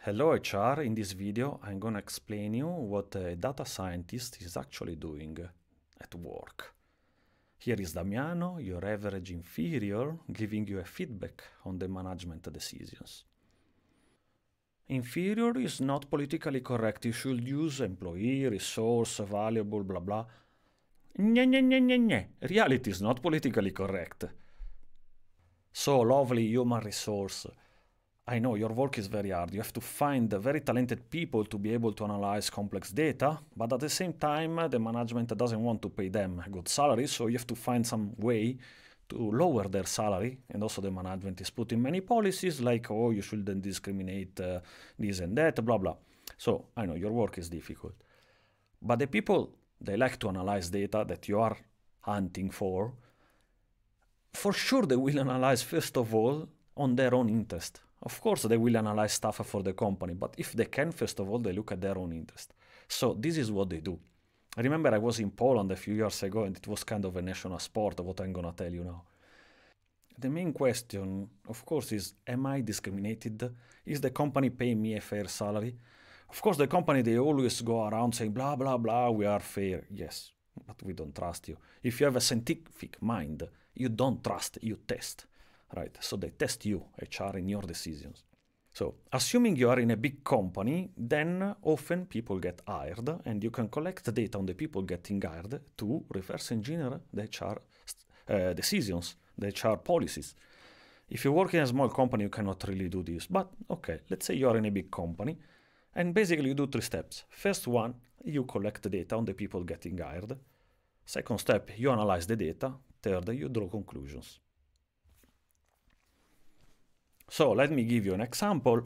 Hello HR, in this video I'm gonna explain you what a data scientist is actually doing at work. Here is Damiano, your average inferior, giving you a feedback on the management decisions. Inferior is not politically correct, you should use employee, resource, valuable, blah blah. Reality is not politically correct. So lovely human resource. I know your work is very hard. You have to find very talented people to be able to analyze complex data, but at the same time, the management doesn't want to pay them a good salary, so you have to find some way to lower their salary. And also the management is putting many policies like, oh, you shouldn't discriminate this and that, blah, blah. So I know your work is difficult. But the people, they like to analyze data that you are hunting for sure they will analyze first of all on their own interest. Of course, they will analyze stuff for the company, but if they can, first of all, they look at their own interest. So this is what they do. I remember I was in Poland a few years ago, and it was kind of a national sport, what I'm gonna tell you now. The main question, of course, is, am I discriminated? Is the company paying me a fair salary? Of course, the company, they always go around saying, blah, blah, blah, we are fair. Yes, but we don't trust you. If you have a scientific mind, you don't trust, you test. Right, so they test you, HR, in your decisions. So, assuming you are in a big company, then often people get hired, and you can collect data on the people getting hired to reverse engineer the HR decisions, the HR policies. If you work in a small company, you cannot really do this. But okay, let's say you are in a big company, and basically you do three steps. First one, you collect the data on the people getting hired. Second step, you analyze the data. Third, you draw conclusions. So let me give you an example.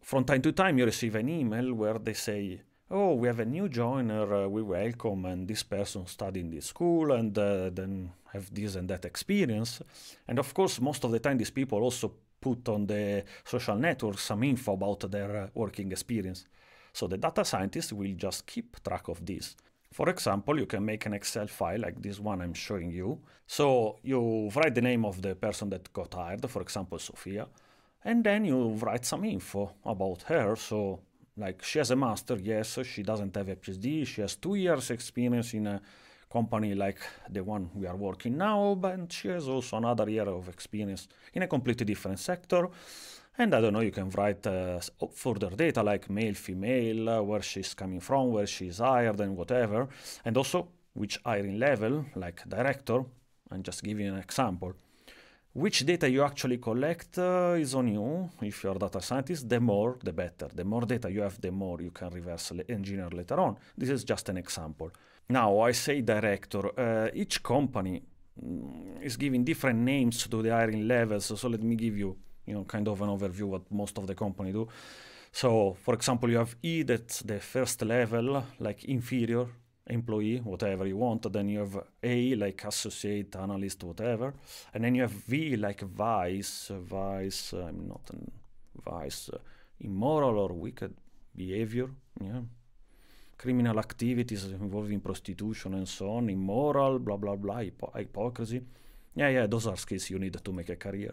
From time to time, you receive an email where they say, oh, we have a new joiner, we welcome, and this person studied in this school and then have this and that experience. And of course, most of the time, these people also put on the social network some info about their working experience. So the data scientist will just keep track of this. For example, you can make an Excel file like this one I'm showing you. So you write the name of the person that got hired, for example, Sophia, and then you write some info about her. So like she has a master, yes, she doesn't have a PhD, she has 2 years experience in a company like the one we are working now, but she has also another year of experience in a completely different sector. And I don't know, you can write further data like male, female, where she's coming from, where she's hired and whatever. And also which hiring level, like director. I'm just giving an example. Which data you actually collect is on you. If you're a data scientist, the more, the better. The more data you have, the more you can reverse engineer later on. This is just an example. Now, I say director. Each company is giving different names to the hiring levels. So let me give you kind of an overview what most of the company do. So, for example, you have E, that's the first level, like inferior employee, whatever you want. Then you have A, like associate, analyst, whatever. And then you have V, like vice, I'm not an vice, immoral or wicked behavior, yeah. Criminal activities involving prostitution and so on, immoral, blah, blah, blah, hypocrisy. Yeah, those are skills you need to make a career.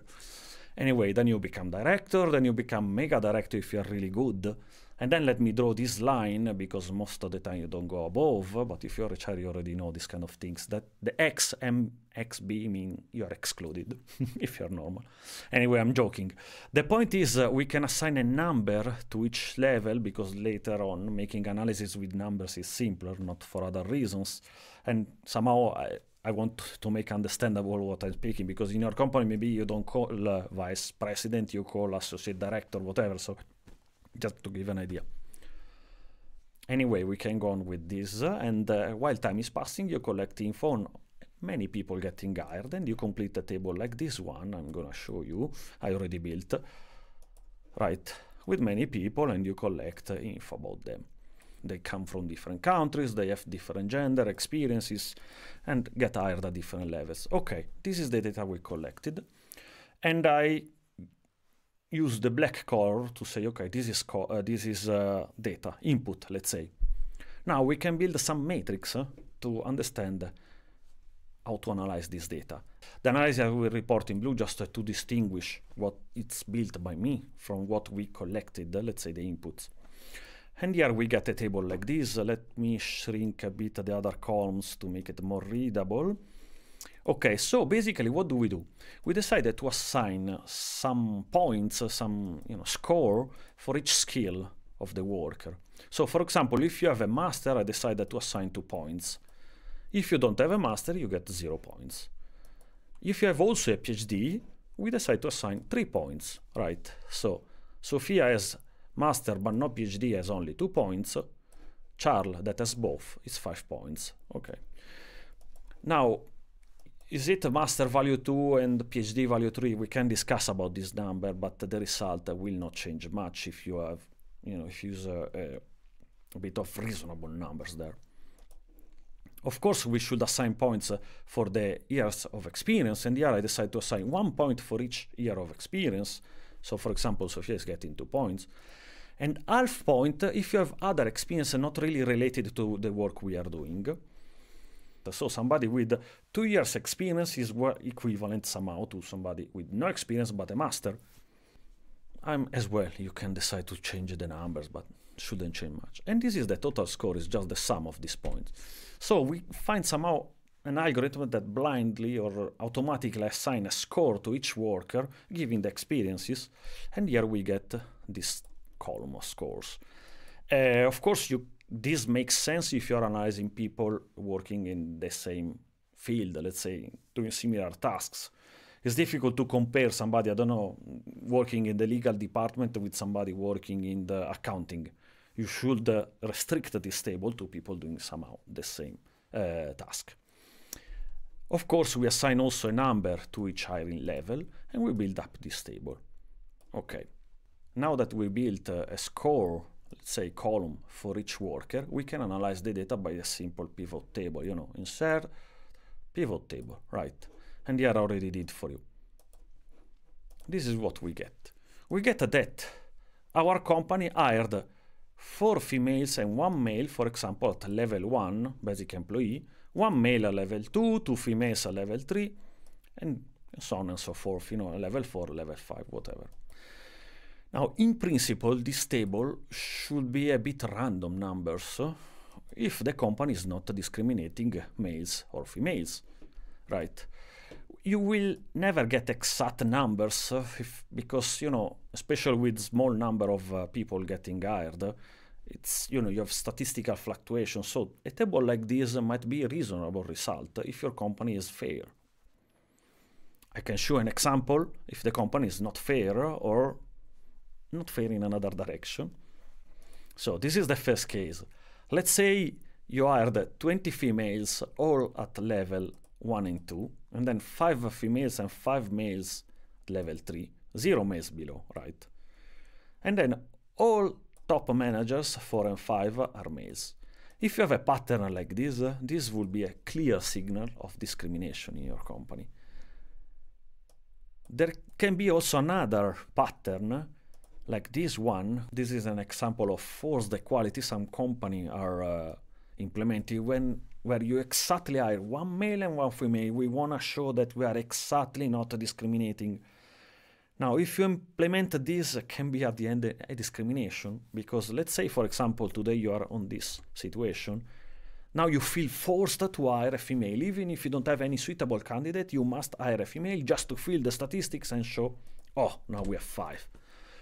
Anyway, then you become director, then you become mega director if you're really good. And then let me draw this line, because most of the time you don't go above, but if you're a HR, you already know these kind of things, that the X, M, X, B mean you're excluded, if you're normal. Anyway, I'm joking. The point is we can assign a number to each level, because later on, making analysis with numbers is simpler, not for other reasons. And somehow, I want to make understandable what I'm speaking, because in your company, maybe you don't call vice president, you call associate director, whatever. So just to give an idea. Anyway, we can go on with this. And while time is passing, you collect info on many people getting hired, and you complete a table like this one. I'm going to show you. I already built, right, with many people, and you collect info about them. They come from different countries, they have different gender, experiences, and get hired at different levels. Okay, this is the data we collected. And I use the black color to say, okay, this is data, input, let's say. Now we can build some matrix to understand how to analyze this data. The analysis I will report in blue just to distinguish what it's built by me from what we collected, let's say the inputs. And here we get a table like this. Let me shrink a bit the other columns to make it more readable. Okay, so basically what do? We decided to assign some points, some score for each skill of the worker. So for example, if you have a master, I decided to assign 2 points. If you don't have a master, you get 0 points. If you have also a PhD, we decide to assign 3 points, right? So Sophia has master but no PhD has only 2 points. Charles, that has both, is 5 points. Okay. Now, is it master value 2 and PhD value 3? We can discuss about this number, but the result will not change much if you have, if you use a bit of reasonable numbers there. Of course, we should assign points for the years of experience, and here I decide to assign 1 point for each year of experience. So for example, Sophia is getting 2 points. And half point if you have other experience not really related to the work we are doing. So somebody with 2 years experience is equivalent somehow to somebody with no experience but a master. As well, you can decide to change the numbers, but shouldn't change much. And this is the total score, is just the sum of these points. So we find somehow an algorithm that blindly or automatically assign a score to each worker, giving the experiences, and here we get this column of scores. Of course, this makes sense if you're analyzing people working in the same field, let's say, doing similar tasks. It's difficult to compare somebody, I don't know, working in the legal department with somebody working in the accounting. You should restrict this table to people doing somehow the same task. Of course, we assign also a number to each hiring level, and we build up this table. Okay. Now that we built a score, let's say column for each worker, we can analyze the data by a simple pivot table. Insert, pivot table, right? And here I already did for you. This is what we get. We get that our company hired 4 females and 1 male, for example, at level 1, basic employee, 1 male at level 2, 2 females at level 3, and so on and so forth, level 4, level 5, whatever. Now, in principle, this table should be a bit random numbers if the company is not discriminating males or females, right? You will never get exact numbers because, especially with small number of people getting hired, it's, you have statistical fluctuations. So a table like this might be a reasonable result if your company is fair. I can show an example if the company is not fair or not fair in another direction. So this is the first case. Let's say you hired 20 females all at level 1 and 2, and then 5 females and 5 males at level 3, 0 males below, right? And then all top managers 4 and 5 are males. If you have a pattern like this, this will be a clear signal of discrimination in your company. There can be also another pattern like this one. This is an example of forced equality some company are implementing where you exactly hire 1 male and 1 female. We want to show that we are exactly not discriminating. Now, if you implement this, it can be at the end a discrimination, because let's say, for example, today you are on this situation. Now you feel forced to hire a female. Even if you don't have any suitable candidate, you must hire a female just to fill the statistics and show, oh, now we have 5.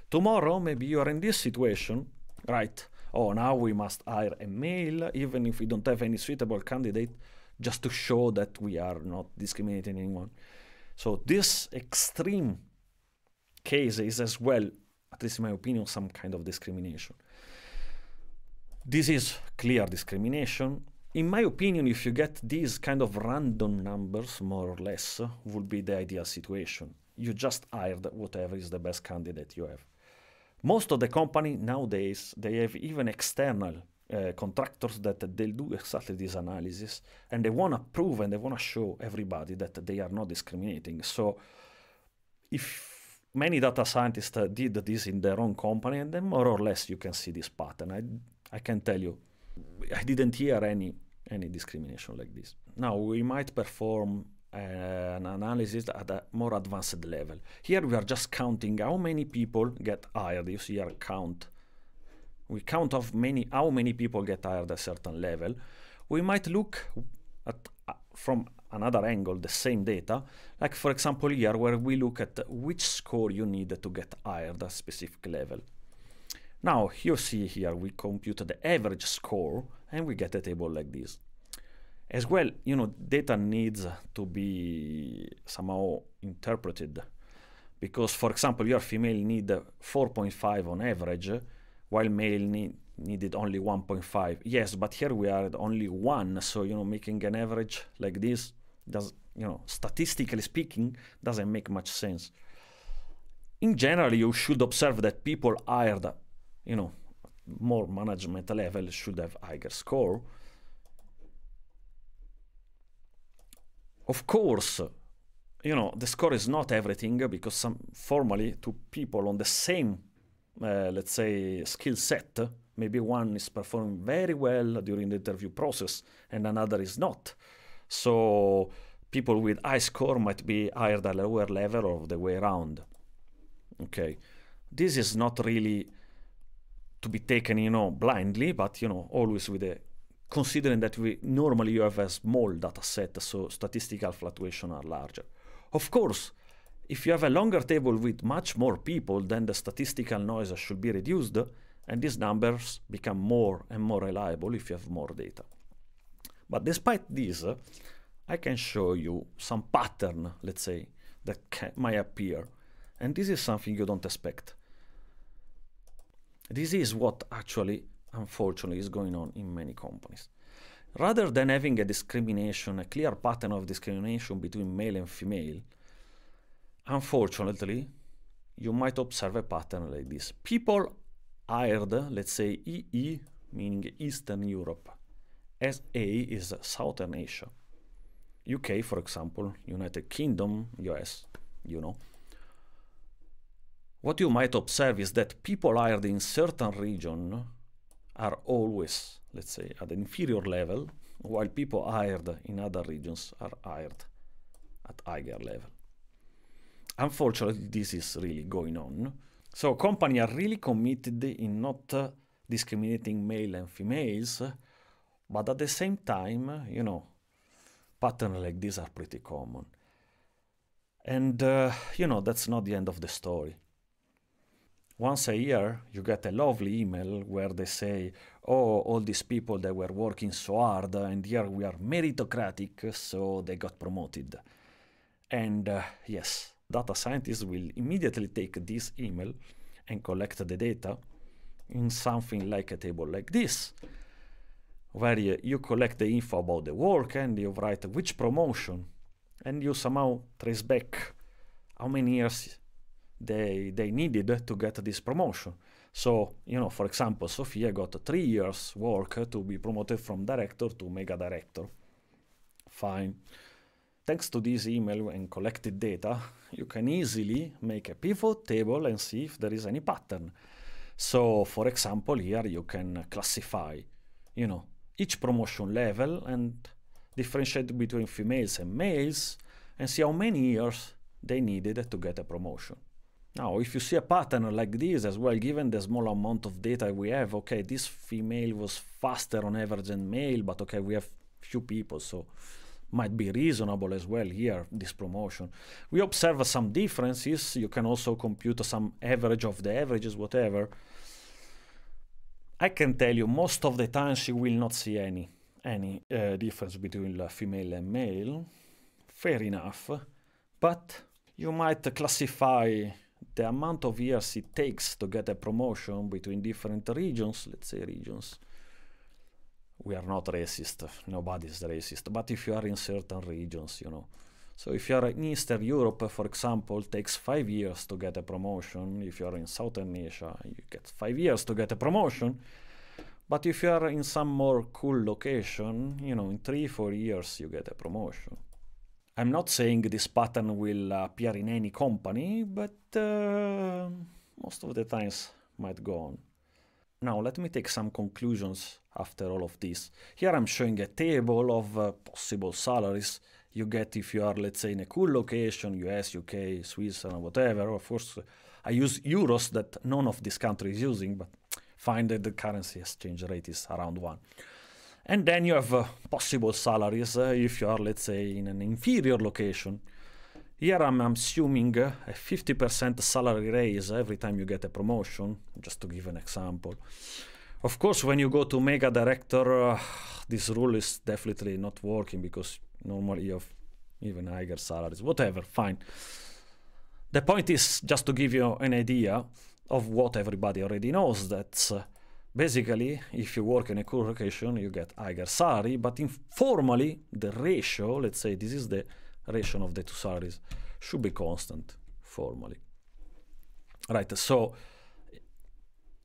Tomorrow, maybe you are in this situation, right? Oh, now we must hire a male, even if we don't have any suitable candidate, just to show that we are not discriminating anyone. So this extreme case is as well, at least in my opinion, some kind of discrimination. This is clear discrimination. In my opinion, if you get these kind of random numbers, more or less, would be the ideal situation. You just hired whatever is the best candidate you have. Most of the company nowadays, they have even external contractors that they'll do exactly this analysis, and they want to prove and they want to show everybody that they are not discriminating. So if many data scientists did this in their own company, and then more or less you can see this pattern. I can tell you, I didn't hear any any discrimination like this. Now we might perform an analysis at a more advanced level. Here we are just counting how many people get hired. You see here count. We count how many people get hired at a certain level. We might look at from another angle the same data, like for example here where we look at which score you need to get hired at a specific level. Now you see here we compute the average score and we get a table like this. As well, data needs to be somehow interpreted, because for example your female need 4.5 on average, while male needed only 1.5. Yes, but here we are at only 1, so making an average like this does, statistically speaking, doesn't make much sense. In general, you should observe that people hired, more management level should have higher score. Of course, the score is not everything, because formally two people on the same, let's say, skill set, maybe one is performing very well during the interview process and another is not. So people with high score might be hired at a lower level or the way around. Okay, this is not really to be taken, blindly, but always with a considering that normally you have a small data set, so statistical fluctuations are larger. Of course, if you have a longer table with much more people, then the statistical noise should be reduced, and these numbers become more and more reliable if you have more data. But despite this, I can show you some pattern, let's say, that might appear, and this is something you don't expect. This is what actually, unfortunately, is going on in many companies. Rather than having a clear pattern of discrimination between male and female, unfortunately, you might observe a pattern like this. People hired, let's say, EE, meaning Eastern Europe, as A is Southern Asia. UK, for example, United Kingdom, US, What you might observe is that people hired in certain region are always, let's say, at an inferior level, while people hired in other regions are hired at higher level. Unfortunately, this is really going on. So companies are really committed in not discriminating male and females, but at the same time, patterns like this are pretty common. And, that's not the end of the story. Once a year, you get a lovely email where they say, oh, all these people that were working so hard, and here we are meritocratic, so they got promoted. And yes, data scientists will immediately take this email and collect the data in something like a table like this, where you collect the info about the work and you write which promotion, and you somehow trace back how many years they needed to get this promotion. So, for example, Sophia got 3 years work to be promoted from director to mega director. Fine. Thanks to this email and collected data, you can easily make a pivot table and see if there is any pattern. So, for example, here you can classify, each promotion level and differentiate between females and males and see how many years they needed to get a promotion. Now, if you see a pattern like this as well, given the small amount of data we have, okay, this female was faster on average than male, but okay, we have few people, so might be reasonable as well here, this promotion. We observe some differences. You can also compute some average of the averages, whatever. I can tell you, most of the times you will not see any difference between female and male. Fair enough. But you might classify the amount of years it takes to get a promotion between different regions, let's say regions. We are not racist, nobody's racist, but if you are in certain regions, So if you are in Eastern Europe, for example, it takes 5 years to get a promotion. If you are in Southern Asia, you get 5 years to get a promotion. But if you are in some more cool location, in 3-4 years you get a promotion. I'm not saying this pattern will appear in any company, but most of the times might go on. Now let me take some conclusions after all of this. Here I'm showing a table of possible salaries you get if you are, let's say, in a cool location, US, UK, Switzerland, whatever. Of course, I use euros that none of this country is using, but find that the currency exchange rate is around 1. And then you have possible salaries if you are, let's say, in an inferior location. Here I'm assuming a 50% salary raise every time you get a promotion, just to give an example. Of course, when you go to mega director, this rule is definitely not working because normally you have even higher salaries. Whatever, fine. The point is just to give you an idea of what everybody already knows, that basically, if you work in a cool location, you get higher salary, but informally, the ratio, let's say this is the ratio of the two salaries, should be constant formally. Right, so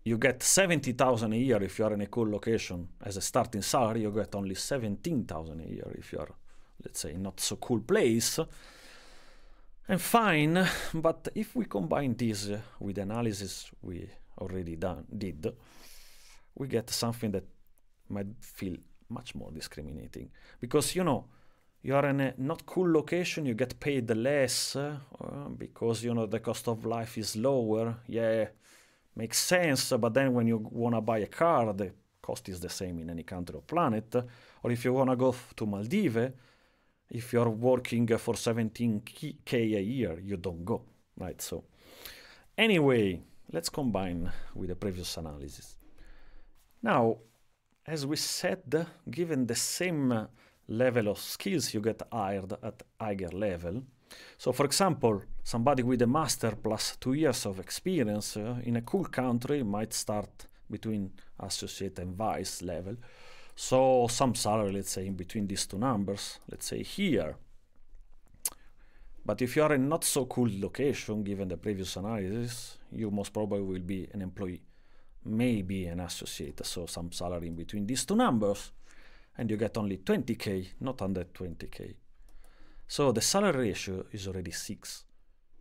you get 70,000 a year if you are in a cool location as a starting salary. You get only 17,000 a year if you are, let's say, not so cool place. And fine, but if we combine this with the analysis we already did, we get something that might feel much more discriminating. Because, you know, you are in a not cool location, you get paid less because, you know, the cost of life is lower. Yeah, makes sense, but then when you want to buy a car, the cost is the same in any country or planet. Or if you want to go to Maldives, if you're working for 17K a year, you don't go, right? So anyway, let's combine with the previous analysis. Now, as we said, given the same level of skills, you get hired at higher level. So for example, somebody with a master plus 2 years of experience in a cool country might start between associate and vice level. So some salary, let's say, in between these two numbers, let's say here. But if you are in not so cool location, given the previous analysis, you most probably will be an employee, maybe an associate, so some salary in between these two numbers, and you get only 20K, not under 20K. So the salary ratio is already 6,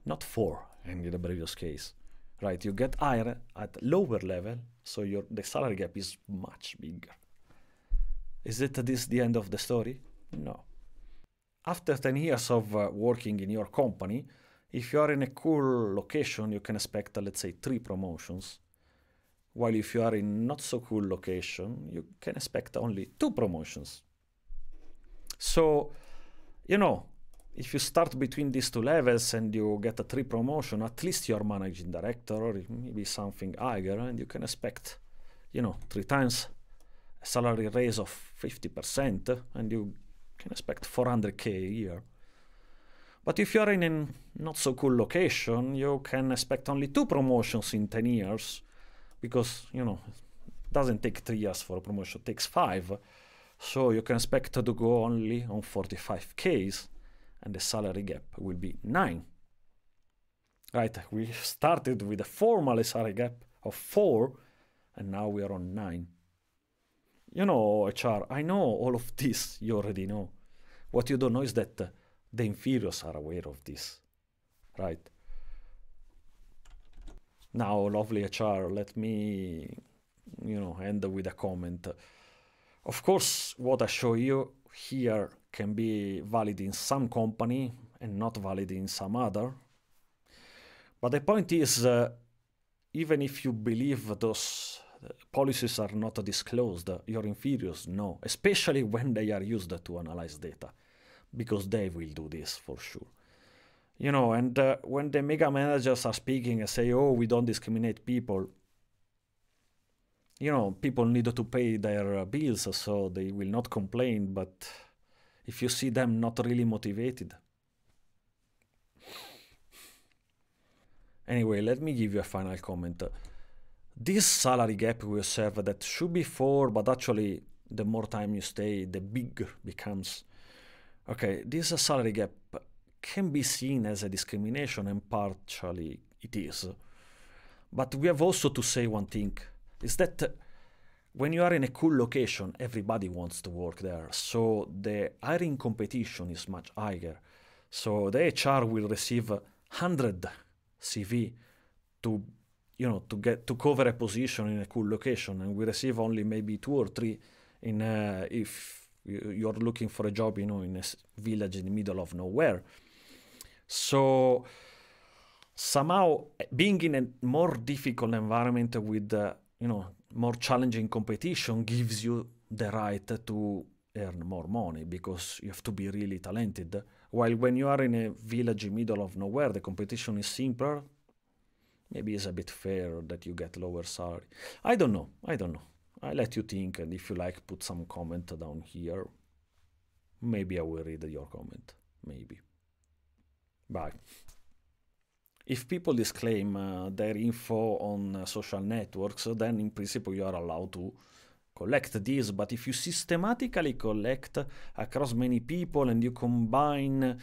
not 4 in the previous case, right? You get higher at lower level, so the salary gap is much bigger. Is this the end of the story? No. After 10 years of working in your company, if you are in a cool location, you can expect, let's say, 3 promotions. While if you are in not so cool location, you can expect only 2 promotions. So, you know, if you start between these 2 levels and you get a 3 promotion, at least you're managing director or maybe something higher, and you can expect, you know, 3 times a salary raise of 50%, and you can expect 400K a year. But if you're in a not so cool location, you can expect only 2 promotions in 10 years, because, you know, it doesn't take 3 years for a promotion, it takes 5. So you can expect to go only on 45Ks, and the salary gap will be 9. Right, we started with a formal salary gap of 4, and now we are on 9. You know, HR, I know all of this, you already know. What you don't know is that the inferiors are aware of this, right? Now, lovely HR, let me, you know, end with a comment. Of course, what I show you here can be valid in some company and not valid in some other. But the point is, even if you believe those policies are not disclosed, your inferiors know, especially when they are used to analyze data, because they will do this for sure. You know, and when the mega managers are speaking and say, oh, we don't discriminate people, you know, people need to pay their bills, so they will not complain, but if you see them not really motivated. Anyway, let me give you a final comment. This salary gap we observe that should be 4, but actually the more time you stay, the bigger becomes. Okay, this salary gap can be seen as a discrimination, and partially it is. But we have also to say one thing, is that when you are in a cool location, everybody wants to work there, so the hiring competition is much higher. So the HR will receive 100 CV to to cover a position in a cool location, and we receive only maybe 2 or 3 in if you're looking for a job, in a village in the middle of nowhere. So somehow being in a more difficult environment with more challenging competition gives you the right to earn more money, because you have to be really talented. While when you are in a village in the middle of nowhere, the competition is simpler. Maybe it's a bit fair that you get lower salary. I don't know. I let you think, and if you like, put some comment down here. Maybe I will read your comment. Maybe. Bye. If people disclaim their info on social networks, then in principle you are allowed to collect this. But if you systematically collect across many people and you combine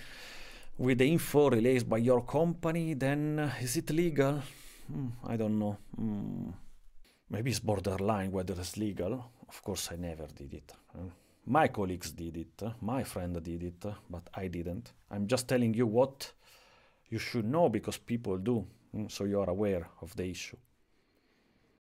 with the info released by your company, then is it legal? I don't know. Maybe it's borderline whether it's legal. Of course, I never did it. My colleagues did it, my friend did it, but I didn't. I'm just telling you what you should know, because people do, so you are aware of the issue.